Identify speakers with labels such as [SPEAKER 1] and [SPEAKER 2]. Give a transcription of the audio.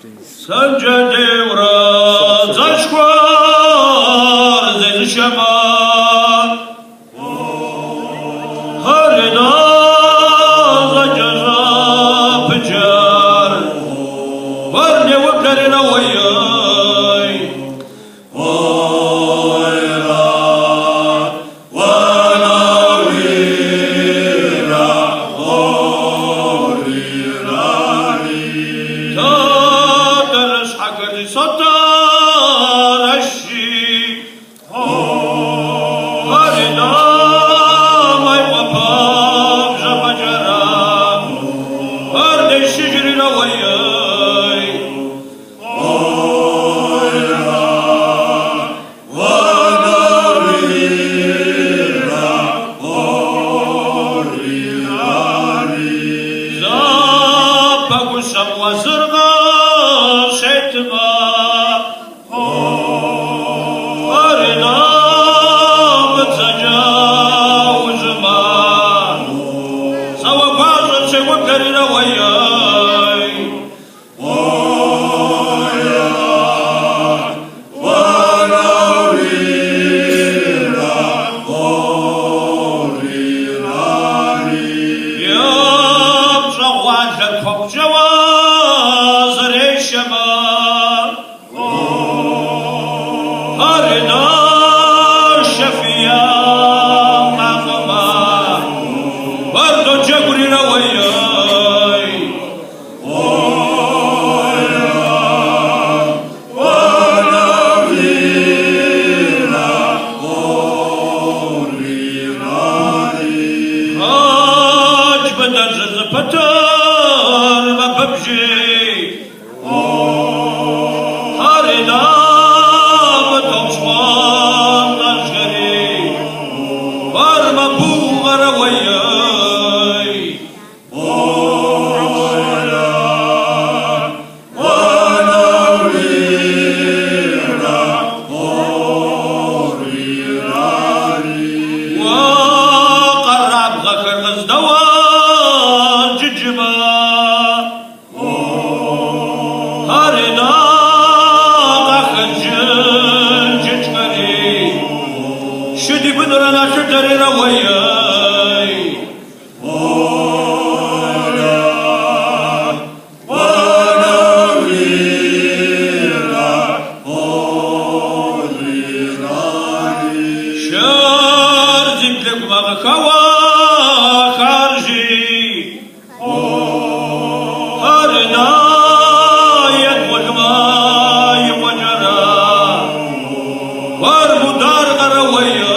[SPEAKER 1] Sanjadevra zashkwar zeshama harida zajaza pjar varne wakarina wayay wayra wanawira horirani tadras hakari satarashi harida may wapam zabajara harde shijrina wayay Wazirga setma harina mtsaja uzma sawa bazan se wakarina wayay wanawira horirani yam zawaj khobjawa harina shafiya maqama bardo jagurina wayay wanawira horirani haj badar zapatar mababji harina Shudi budurana shutarina wayay wanawira horirani shar ziplek magkawa kharji harina yad wajma yawajara war mudar garawaya